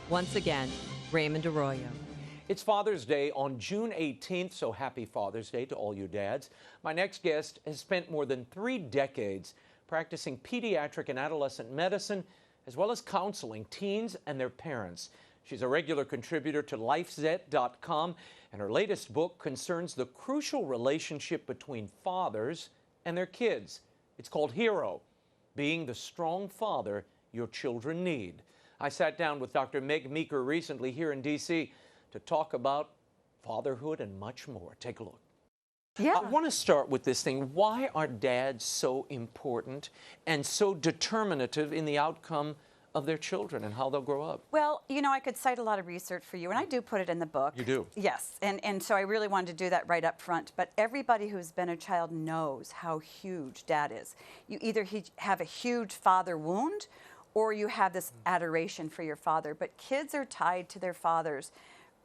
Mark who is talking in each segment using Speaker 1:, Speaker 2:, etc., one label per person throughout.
Speaker 1: Once again, Raymond Arroyo.
Speaker 2: It's Father's Day on June 18th, so happy Father's Day to all you dads. My next guest has spent more than 3 decades practicing pediatric and adolescent medicine, as well as counseling teens and their parents. She's a regular contributor to LifeZet.com, and her latest book concerns the crucial relationship between fathers and their kids. It's called Hero, Being the Strong Father Your Children Need. I sat down with Dr. Meg Meeker recently here in D.C. to talk about fatherhood and much more. Take a look.
Speaker 3: Yeah.
Speaker 2: I want to start with this thing. Why are dads so important and so determinative in the outcome of their children and how they'll grow up?
Speaker 3: Well, you know, I could cite a lot of research for you, and I do put it in the book.
Speaker 2: You do?
Speaker 3: Yes, and so I really wanted to do that right up front. But everybody who's been a child knows how huge dad is. You either have a huge father wound, or you have this adoration for your father. But kids are tied to their fathers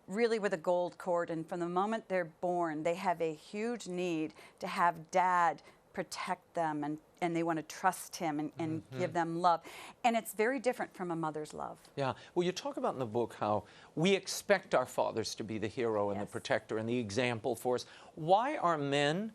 Speaker 3: really with a gold cord, and from the moment they're born, they have a huge need to have dad protect them, and they want to trust him and give them love. And it's very different from a mother's love.
Speaker 2: Yeah. Well, you talk about in the book how we expect our fathers to be the hero and the protector and the example for us. Why are men,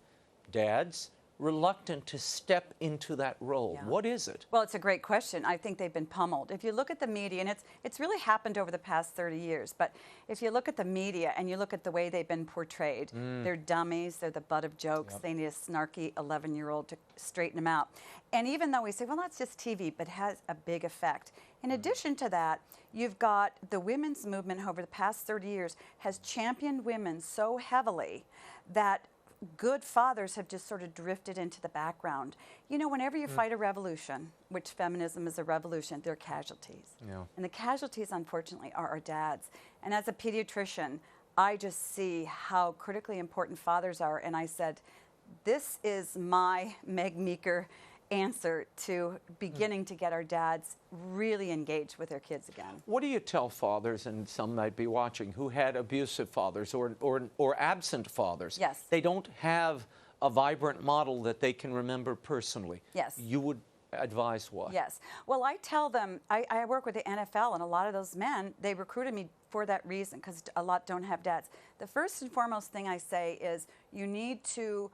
Speaker 2: dads, reluctant to step into that role?
Speaker 3: Yeah.
Speaker 2: What is it?
Speaker 3: Well, it's a great question. I think they've been pummeled. If you look at the media, and it's really happened over the past 30 years, but if you look at the media and you look at the way they've been portrayed, they're dummies, they're the butt of jokes, they need a snarky 11-year-old to straighten them out. And even though we say, well, that's just TV, but it has a big effect. In addition to that, you've got the women's movement over the past 30 years has championed women so heavily that good fathers have just sort of drifted into the background. You know, whenever you fight a revolution, which feminism is a revolution, there are casualties.
Speaker 2: Yeah.
Speaker 3: And the casualties, unfortunately, are our dads. And as a pediatrician, I just see how critically important fathers are. And I said, this is my Meg Meeker answer to beginning to get our dads really engaged with their kids again.
Speaker 2: What do you tell fathers, and some might be watching, who had abusive fathers or absent fathers?
Speaker 3: Yes.
Speaker 2: They don't have a vibrant model that they can remember personally.
Speaker 3: Yes.
Speaker 2: You would advise what?
Speaker 3: Yes. Well, I tell them, I work with the NFL, and a lot of those men, they recruited me for that reason, because a lot don't have dads. The first and foremost thing I say is you need to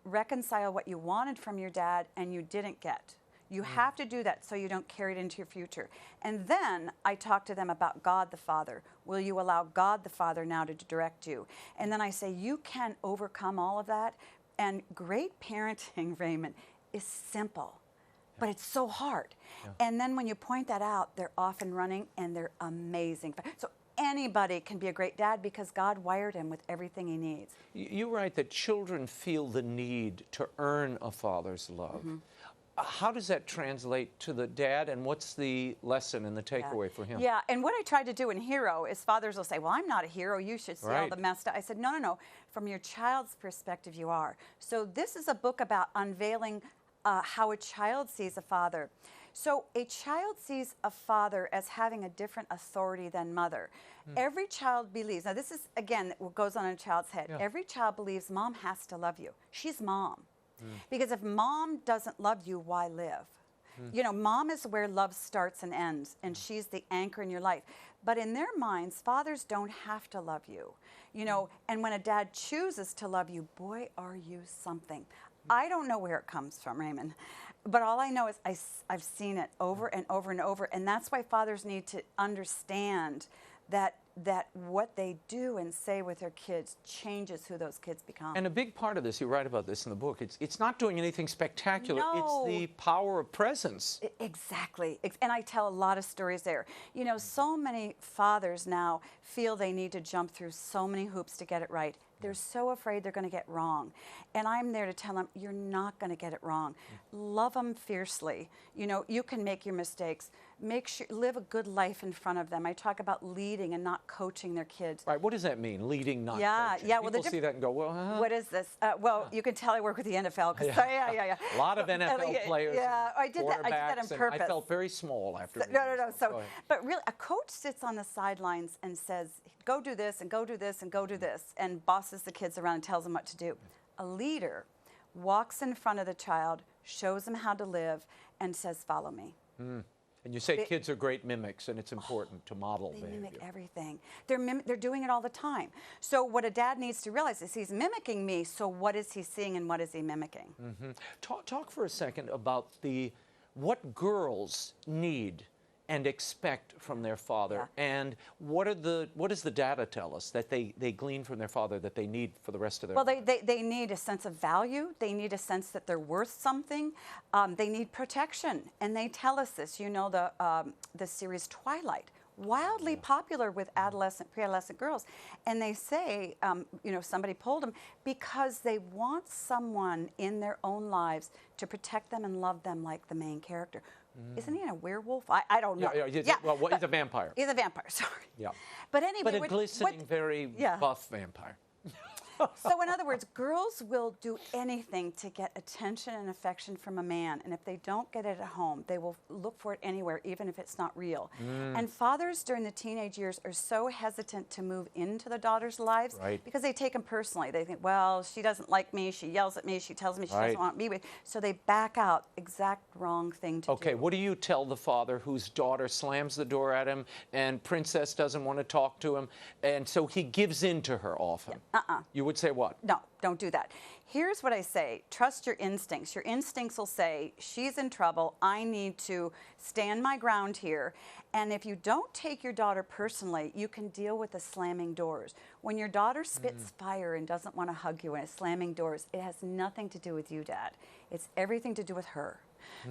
Speaker 3: reconcile what you wanted from your dad and you didn't get. You have to do that so you don't carry it into your future. And then I talk to them about God the Father. Will you allow God the Father now to direct you? And then I say you can overcome all of that. And great parenting, Raymond, is simple, but it's so hard. And then when you point that out, they're off and running, and they're amazing. So anybody can be a great dad because God wired him with everything he needs.
Speaker 2: You write that children feel the need to earn a father's love. How does that translate to the dad, and what's the lesson and the takeaway for him?
Speaker 3: Yeah, and what I tried to do in Hero is fathers will say, well, I'm not a hero, you should see all the messed up. I said, no. From your child's perspective, you are. So this is a book about unveiling how a child sees a father. So a child sees a father as having a different authority than mother. Every child believes, now this is, again, what goes on in a child's head. Every child believes mom has to love you. She's mom. Because if mom doesn't love you, why live? You know, mom is where love starts and ends, and she's the anchor in your life. But in their minds, fathers don't have to love you. You know, and when a dad chooses to love you, boy, are you something. I don't know where it comes from, Raymond, but all I know is I've seen it over and over and over, and that's why fathers need to understand that what they do and say with their kids changes who those kids become.
Speaker 2: And a big part of this, you write about this in the book, it's not doing anything spectacular.
Speaker 3: No.
Speaker 2: It's the power of presence.
Speaker 3: Exactly. And I tell a lot of stories there. You know, so many fathers now feel they need to jump through so many hoops to get it right. They're so afraid they're going to get wrong. And I'm there to tell them, you're not going to get it wrong. Love them fiercely. You know, you can make your mistakes. Make sure, live a good life in front of them. I talk about leading and not coaching their kids.
Speaker 2: Right, what does that mean, leading, not coaching?
Speaker 3: Yeah. Well,
Speaker 2: people see that and go, well,
Speaker 3: what is this? You can tell I work with the NFL. Yeah.
Speaker 2: A lot of NFL players.
Speaker 3: Yeah, I did that on purpose.
Speaker 2: I felt very small after.
Speaker 3: No. So, but really, a coach sits on the sidelines and says, go do this and go do this and go do this, and bosses the kids around and tells them what to do. A leader walks in front of the child, shows them how to live, and says, follow me.
Speaker 2: And you say kids are great mimics, and it's important to model
Speaker 3: They
Speaker 2: behavior.
Speaker 3: mimic everything. They're doing it all the time. So what a dad needs to realize is he's mimicking me, so what is he seeing and what is he mimicking?
Speaker 2: Talk for a second about what girls need and expect from their father, and what does the data tell us that they glean from their father that they need for the rest of their lives?
Speaker 3: Well, they need a sense of value. They need a sense that they're worth something. They need protection, and they tell us this. You know, the series Twilight, wildly popular with pre-adolescent girls, and they say, you know, somebody polled them because they want someone in their own lives to protect them and love them like the main character. Isn't he a werewolf? I don't know.
Speaker 2: Well, he's a vampire.
Speaker 3: He's a vampire, sorry.
Speaker 2: Yeah.
Speaker 3: But anyway,
Speaker 2: But a glistening, very buff vampire.
Speaker 3: So in other words, girls will do anything to get attention and affection from a man, and if they don't get it at home, they will look for it anywhere, even if it's not real. And fathers during the teenage years are so hesitant to move into the daughters' lives because they take them personally. They think, well, she doesn't like me, she yells at me, she tells me she doesn't want me with, so they back out. Exact wrong thing to do.
Speaker 2: Okay, what do you tell the father whose daughter slams the door at him and Princess doesn't want to talk to him, and so he gives in to her often? You would say what?
Speaker 3: No, don't do that. Here's what I say. Trust your instincts. Your instincts will say, she's in trouble. I need to stand my ground here. And if you don't take your daughter personally, you can deal with the slamming doors. When your daughter spits fire and doesn't want to hug you and is slamming doors, it has nothing to do with you, Dad. It's everything to do with her.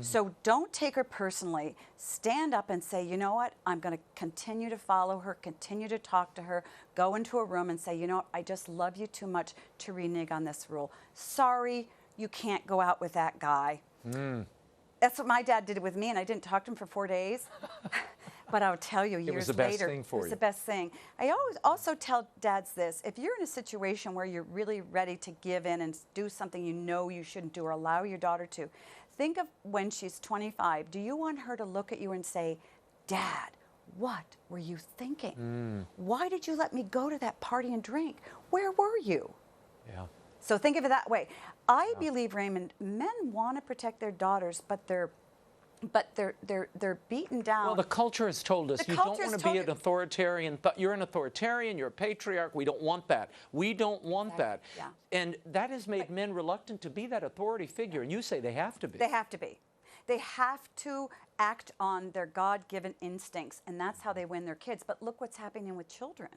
Speaker 3: So don't take her personally. Stand up and say, you know what, I'm going to continue to follow her, continue to talk to her, go into a room and say, you know what, I just love you too much to renege on this rule. Sorry, you can't go out with that guy. That's what my dad did with me, and I didn't talk to him for 4 days. But I'll tell you, years later,
Speaker 2: it was the best thing for you.
Speaker 3: It was the best thing. I always also tell dads this: if you're in a situation where you're really ready to give in and do something you know you shouldn't do or allow your daughter to, think of when she's 25. Do you want her to look at you and say, Dad, what were you thinking? Why did you let me go to that party and drink? Where were you?
Speaker 2: Yeah.
Speaker 3: So think of it that way. I believe, Raymond, men want to protect their daughters, but they're beaten down.
Speaker 2: Well, the culture has told us you don't want to be an authoritarian. You're an authoritarian. You're a patriarch. We don't want that. We don't want that.
Speaker 3: Yeah.
Speaker 2: And that has made men reluctant to be that authority figure. And you say they have to be.
Speaker 3: They have to be. They have to act on their God-given instincts, and that's how they win their kids. But look what's happening with children.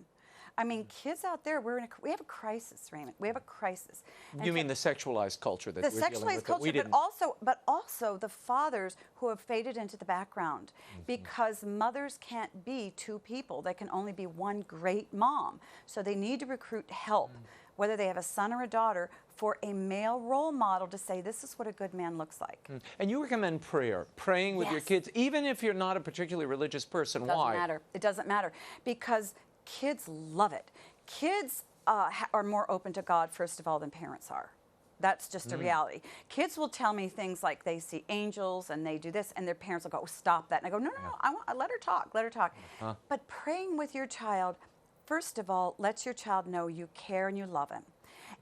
Speaker 3: I mean, kids out there, we have a crisis, Raymond. We have a crisis.
Speaker 2: You mean the sexualized culture that we're dealing with?
Speaker 3: The sexualized culture, but also the fathers who have faded into the background because mothers can't be two people. They can only be one great mom. So they need to recruit help, whether they have a son or a daughter, for a male role model to say, this is what a good man looks like.
Speaker 2: And you recommend praying with your kids, even if you're not a particularly religious person. Why?
Speaker 3: Doesn't matter. It doesn't matter because kids love it. Kids are more open to God, first of all, than parents are. That's just a reality. Kids will tell me things like they see angels and they do this, and their parents will go, oh, stop that. And I go, no, let her talk, let her talk. But praying with your child, first of all, lets your child know you care and you love him.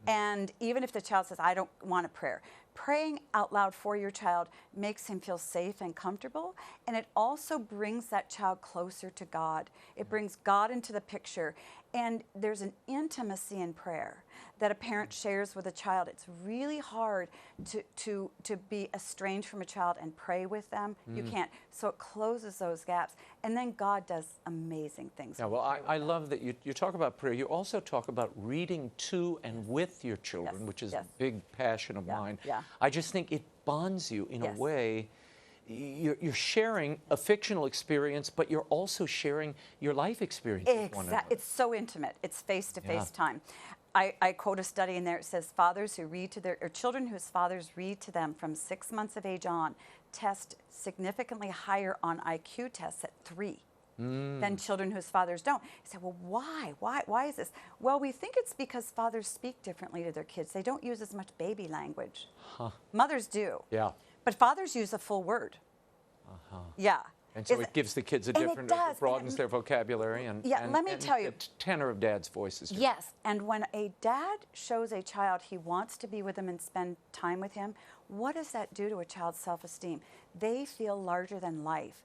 Speaker 3: And even if the child says, I don't want a prayer, praying out loud for your child makes him feel safe and comfortable, and it also brings that child closer to God. It brings God into the picture, and there's an intimacy in prayer that a parent shares with a child. It's really hard to be estranged from a child and pray with them. You can't. So it closes those gaps, and then God does amazing things.
Speaker 2: Yeah, well, I love that you talk about prayer. You also talk about reading to and with your children, which is a big passion of mine. I just think it bonds you in a way. You're sharing a fictional experience, but you're also sharing your life experience with one another.
Speaker 3: It's so intimate. It's face-to-face time. I quote a study in there. It says fathers who read to children whose fathers read to them from 6 months of age on test significantly higher on IQ tests at 3 than children whose fathers don't. I say, well, why? Why is this? Well, we think it's because fathers speak differently to their kids. They don't use as much baby language. Mothers do. Yeah. But fathers use a full word. Yeah.
Speaker 2: And so it gives the kids a different, broadens their vocabulary. And
Speaker 3: let me tell you.
Speaker 2: The tenor of Dad's voice is different.
Speaker 3: Yes, and when a dad shows a child he wants to be with him and spend time with him, what does that do to a child's self-esteem? They feel larger than life.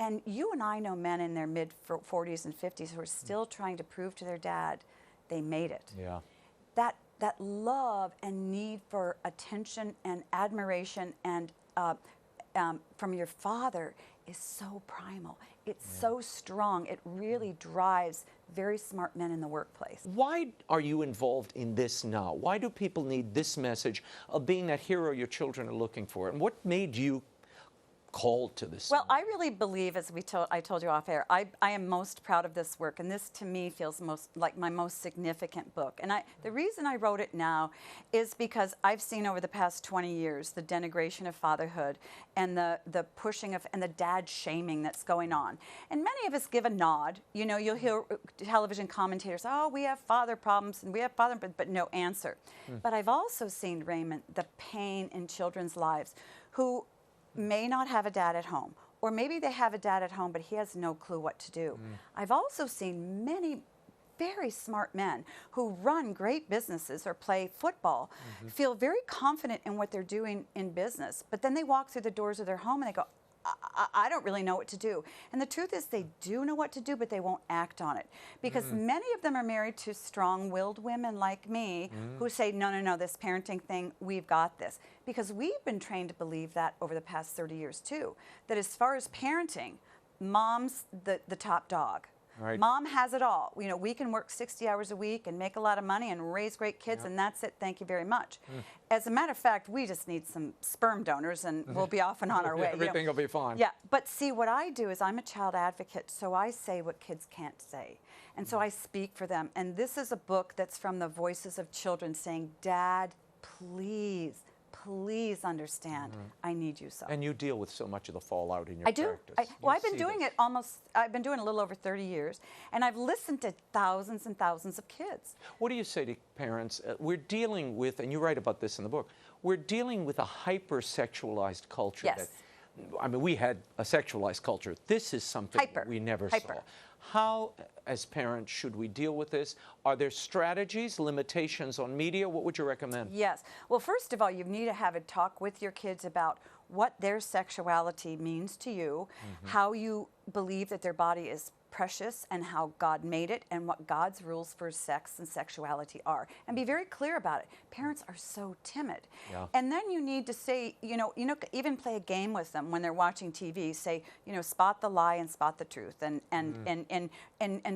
Speaker 3: And you and I know men in their mid-40s and 50s who are still trying to prove to their dad they made it.
Speaker 2: Yeah.
Speaker 3: That love and need for attention and admiration and from your father is so primal. It's so strong. It really drives very smart men in the workplace.
Speaker 2: Why are you involved in this now? Why do people need this message of being that hero your children are looking for? And what made you called to this?
Speaker 3: Well, I really believe, as I told you off air, I am most proud of this work, and this to me feels most like my most significant book. And the reason I wrote it now is because I've seen over the past 20 years the denigration of fatherhood and the pushing of and the dad shaming that's going on. And many of us give a nod. You know, you'll hear television commentators, oh, we have father problems and we have father, but no answer. But I've also seen, Raymond, the pain in children's lives who may not have a dad at home, or maybe they have a dad at home, but he has no clue what to do. I've also seen many very smart men who run great businesses or play football, feel very confident in what they're doing in business, but then they walk through the doors of their home and they go, I don't really know what to do. And the truth is they do know what to do, but they won't act on it. Because many of them are married to strong-willed women like me who say, no, no, no, this parenting thing, we've got this. Because we've been trained to believe that over the past 30 years too, that as far as parenting, mom's the top dog.
Speaker 2: Right.
Speaker 3: Mom has it all. You know, we can work 60 hours a week and make a lot of money and raise great kids, and that's it. Thank you very much. As a matter of fact, we just need some sperm donors, and we'll be off and on our way.
Speaker 2: Everything will be fine.
Speaker 3: Yeah, but see, what I do is I'm a child advocate, so I say what kids can't say. And so I speak for them. And this is a book that's from the voices of children saying, Dad, please, please understand, I need you so.
Speaker 2: And you deal with so much of the fallout in your
Speaker 3: I do.
Speaker 2: practice.
Speaker 3: Well, I've been doing it I've been doing it a little over 30 years, and I've listened to thousands and thousands of kids.
Speaker 2: What do you say to parents? We're dealing with, and you write about this in the book, we're dealing with a hypersexualized culture.
Speaker 3: Yes.
Speaker 2: I mean, we had a sexualized culture. This is something we never saw. How, as parents, should we deal with this? Are there strategies, limitations on media? What would you recommend?
Speaker 3: Yes. Well, first of all, you need to have a talk with your kids about what their sexuality means to you, how you believe that their body is precious and how God made it, and what God's rules for sex and sexuality are. And be very clear about it. Parents are so timid.
Speaker 2: Yeah.
Speaker 3: And then you need to say, even play a game with them when they're watching TV. Say, spot the lie and spot the truth, and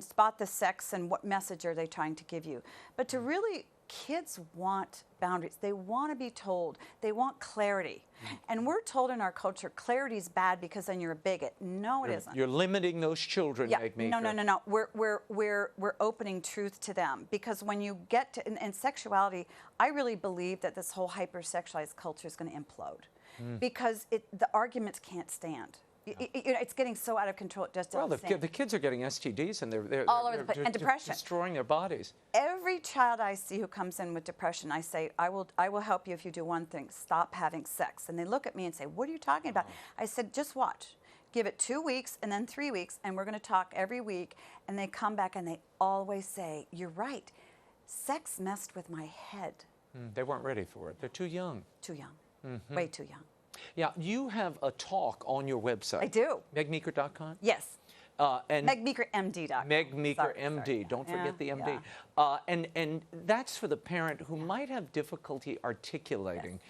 Speaker 3: spot the sex and what message are they trying to give you. But to really, kids want boundaries. They want to be told. They want clarity. And we're told in our culture, clarity is bad because then you're a bigot. No, it isn't.
Speaker 2: You're limiting those children, Meg Meeker.
Speaker 3: No. We're opening truth to them, because when you get to in sexuality, I really believe that this whole hypersexualized culture is going to implode, because the arguments can't stand. It's getting so out of control. It just doesn't stand.
Speaker 2: The kids are getting STDs, and they're
Speaker 3: all over the place, and depression,
Speaker 2: destroying their bodies.
Speaker 3: Every child I see who comes in with depression, I say, I will help you if you do one thing: stop having sex. And they look at me and say, what are you talking about? I said, just watch. Give it 2 weeks and then 3 weeks, and we're going to talk every week. And they come back and they always say, you're right. Sex messed with my head.
Speaker 2: They weren't ready for it. They're too young.
Speaker 3: Too young. Way too young.
Speaker 2: Yeah, you have a talk on your website.
Speaker 3: I do.
Speaker 2: MegMeeker.com?
Speaker 3: Yes.
Speaker 2: And
Speaker 3: MegMeekerMD.com.
Speaker 2: Meg Meeker, MD.
Speaker 3: Sorry.
Speaker 2: Don't forget the MD.
Speaker 3: Yeah.
Speaker 2: And that's for the parent who might have difficulty articulating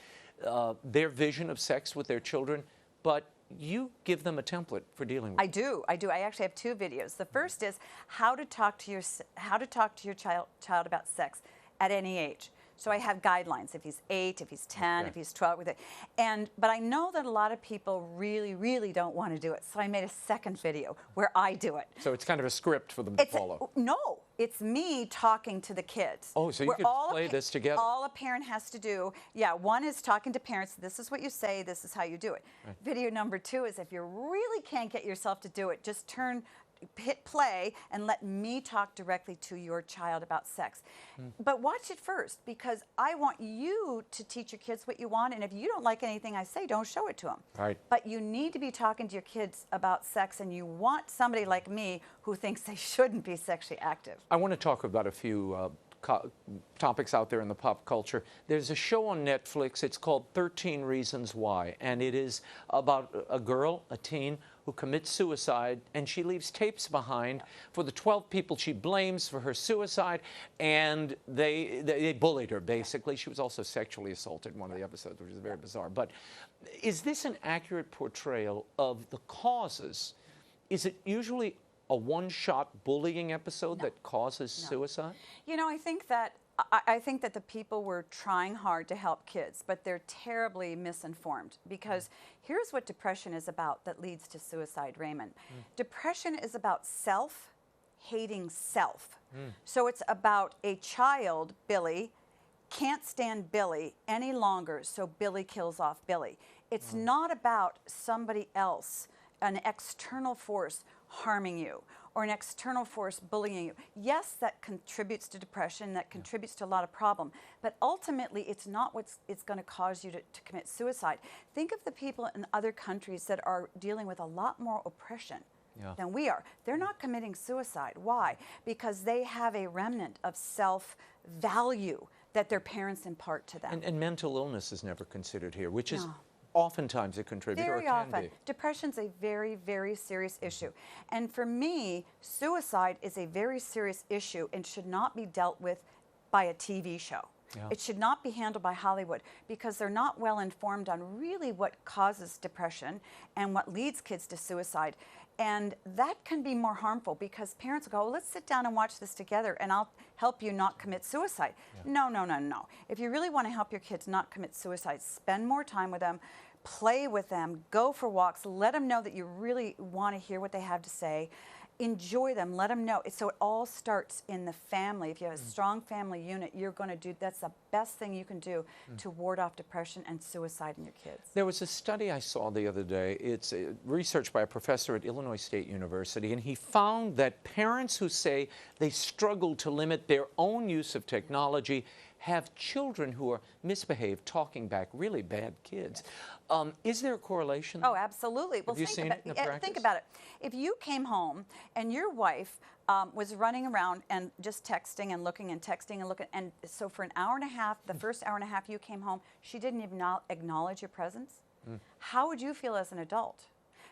Speaker 2: their vision of sex with their children, but you give them a template for dealing with it.
Speaker 3: I do. I actually have 2 videos. The first is how to talk to your child about sex at any age. So I have guidelines, if he's 8, if he's 10, if he's 12, with it. But I know that a lot of people really, really don't want to do it. So I made a second video where I do it.
Speaker 2: So it's kind of a script for them to follow.
Speaker 3: No, it's me talking to the kids.
Speaker 2: Oh, so you could play this together. All
Speaker 3: a parent has to do, one is talking to parents, this is what you say, this is how you do it. Right. Video number 2 is if you really can't get yourself to do it, just hit play and let me talk directly to your child about sex. But watch it first, because I want you to teach your kids what you want, and if you don't like anything I say, don't show it to them.
Speaker 2: Right.
Speaker 3: But you need to be talking to your kids about sex, and you want somebody like me who thinks they shouldn't be sexually active.
Speaker 2: I want to talk about a few topics out there in the pop culture. There's a show on Netflix. It's called 13 Reasons Why, and it is about a girl, a teen, who commits suicide, and she leaves tapes behind for the 12 people she blames for her suicide, and they bullied her, basically. She was also sexually assaulted in one of the episodes, which is very bizarre. But is this an accurate portrayal of the causes? Is it usually a one-shot bullying episode that causes suicide?
Speaker 3: You know, I think that the people were trying hard to help kids, but they're terribly misinformed, because here's what depression is about that leads to suicide, Raymond. Depression is about hating self. So it's about a child, Billy, can't stand Billy any longer, so Billy kills off Billy. It's not about somebody else, an external force harming you, or an external force bullying you. Yes, that contributes to depression, that contributes to a lot of problem, but ultimately it's not what's going to cause you to commit suicide. Think of the people in other countries that are dealing with a lot more oppression than we are. They're not committing suicide. Why? Because they have a remnant of self-value that their parents impart to them.
Speaker 2: And mental illness is never considered here, which is oftentimes a contributor.
Speaker 3: Very often. Depression's a very, very serious issue. And for me, suicide is a very serious issue and should not be dealt with by a TV show. It should not be handled by Hollywood, because they're not well informed on really what causes depression and what leads kids to suicide. And that can be more harmful, because parents go, oh, let's sit down and watch this together and I'll help you not commit suicide. No, no, no, no. If you really want to help your kids not commit suicide, spend more time with them, play with them, go for walks, let them know that you really want to hear what they have to say. Enjoy them, let them know. So it all starts in the family. If you have a strong family unit, you're going to do, that's the best thing you can do to ward off depression and suicide in your kids.
Speaker 2: There was a study I saw the other day. It's research by a professor at Illinois State University, and he found that parents who say they struggle to limit their own use of technology have children who are misbehaved, talking back, really bad kids. Is there a correlation?
Speaker 3: Oh, absolutely. Well,
Speaker 2: have you seen it in the practice?
Speaker 3: Think about it. If you came home and your wife was running around and just texting and looking and texting and looking, and so for an hour and a half, the first hour and a half you came home, she didn't even acknowledge your presence, how would you feel as an adult?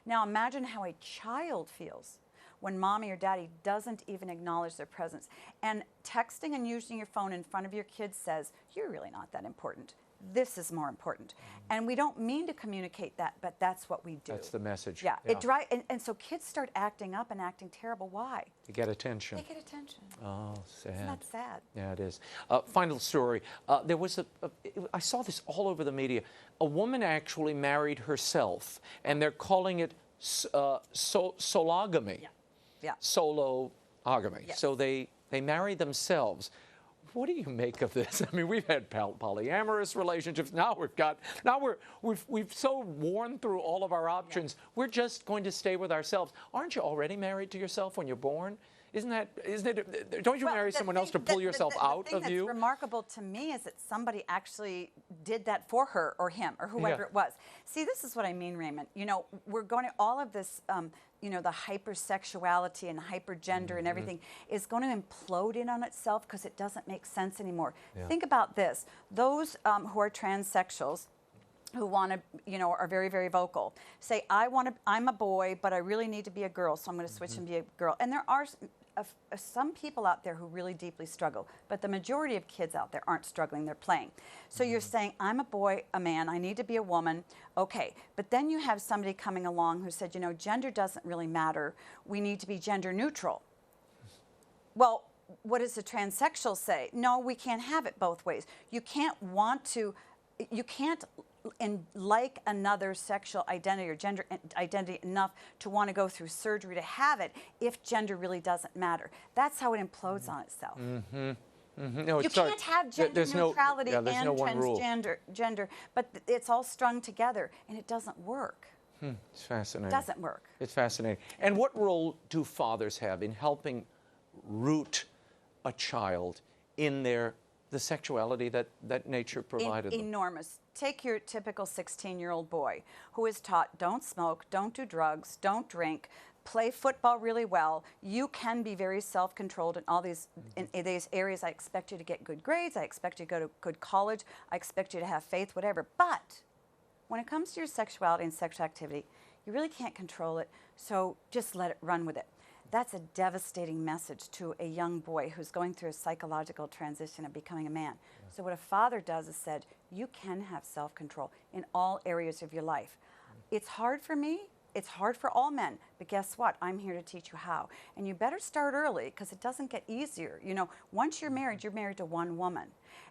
Speaker 3: Now imagine how a child feels when mommy or daddy doesn't even acknowledge their presence. And texting and using your phone in front of your kids says, you're really not that important. This is more important. And we don't mean to communicate that, but that's what we do.
Speaker 2: That's the message.
Speaker 3: Yeah. And so kids start acting up and acting terrible. Why?
Speaker 2: To get attention.
Speaker 3: They get attention.
Speaker 2: Oh, sad.
Speaker 3: Isn't that sad?
Speaker 2: Yeah, it is. Final story. There was I saw this all over the media. A woman actually married herself, and they're calling it sologamy.
Speaker 3: Yeah.
Speaker 2: Solo-ogamy.
Speaker 3: Yes.
Speaker 2: So they marry themselves. What do you make of this? I mean, we've had polyamorous relationships. Now we've so worn through all of our options. We're just going to stay with ourselves. Aren't you already married to yourself when you're born? Isn't it? Don't you marry someone else to pull yourself out of you?
Speaker 3: The thing that's remarkable to me is that somebody actually did that for her or him or whoever it was. See, this is what I mean, Raymond. You know, we're going to all of this. You know, the hypersexuality and hypergender and everything is going to implode in on itself because it doesn't make sense anymore. Think about this. Those who are transsexuals, who want to, you know, are very, very vocal, say, I'm a boy, but I really need to be a girl, so I'm going to switch and be a girl. And there are some people out there who really deeply struggle, but the majority of kids out there aren't struggling, they're playing. So you're saying, I'm a boy, a man, I need to be a woman, okay. But then you have somebody coming along who said, you know, gender doesn't really matter, we need to be gender neutral. Well, what does the transsexual say? No, we can't have it both ways. You can't like another sexual identity or gender identity enough to want to go through surgery to have it if gender really doesn't matter. That's how it implodes on itself. No, you can't have gender neutrality and transgender, but it's all strung together and it doesn't work.
Speaker 2: It's fascinating.
Speaker 3: It doesn't work.
Speaker 2: It's fascinating. And what role do fathers have in helping root a child in the sexuality that nature provided them?
Speaker 3: Enormous. Take your typical 16-year-old boy who is taught, don't smoke, don't do drugs, don't drink, play football really well. You can be very self-controlled in all these areas. I expect you to get good grades. I expect you to go to good college. I expect you to have faith, whatever. But when it comes to your sexuality and sexual activity, you really can't control it, so just let it run with it. That's a devastating message to a young boy who's going through a psychological transition of becoming a man. So what a father does is said, you can have self-control in all areas of your life. It's hard for me. It's hard for all men, but guess what? I'm here to teach you how. And you better start early because it doesn't get easier. You know, once you're married to one woman.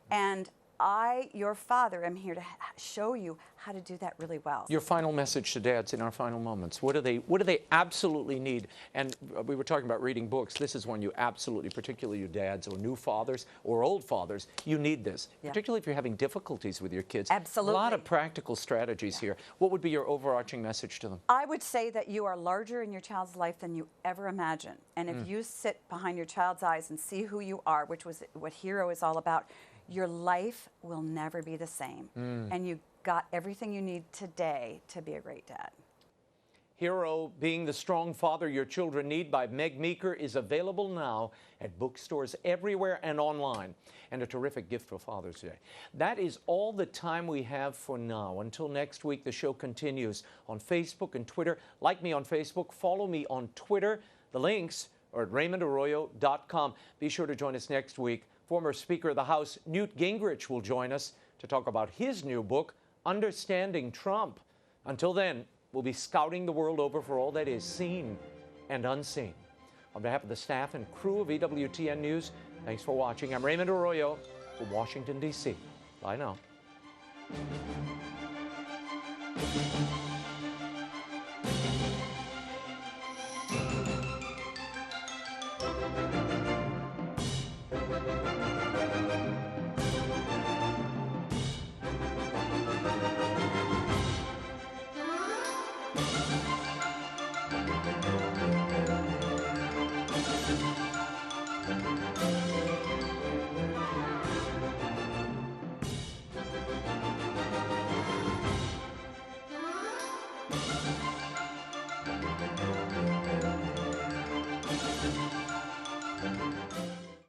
Speaker 3: And I, your father, am here to show you how to do that really well.
Speaker 2: Your final message to dads in our final moments. What do they absolutely need? And we were talking about reading books. This is one you absolutely, particularly you dads or new fathers or old fathers, you need this. Yeah. Particularly if you're having difficulties with your kids.
Speaker 3: Absolutely.
Speaker 2: A lot of practical strategies here. What would be your overarching message to them?
Speaker 3: I would say that you are larger in your child's life than you ever imagine. And if you sit behind your child's eyes and see who you are, which was what Hero is all about, your life will never be the same. And you got everything you need today to be a great dad.
Speaker 2: Hero, Being the Strong Father Your Children Need by Meg Meeker is available now at bookstores everywhere and online, and a terrific gift for Father's Day. That is all the time we have for now. Until next week, the show continues on Facebook and Twitter. Like me on Facebook, follow me on Twitter. The links are at RaymondArroyo.com. Be sure to join us next week. Former Speaker of the House Newt Gingrich will join us to talk about his new book, Understanding Trump. Until then, we'll be scouting the world over for all that is seen and unseen. On behalf of the staff and crew of EWTN News, thanks for watching. I'm Raymond Arroyo from Washington, D.C. Bye now.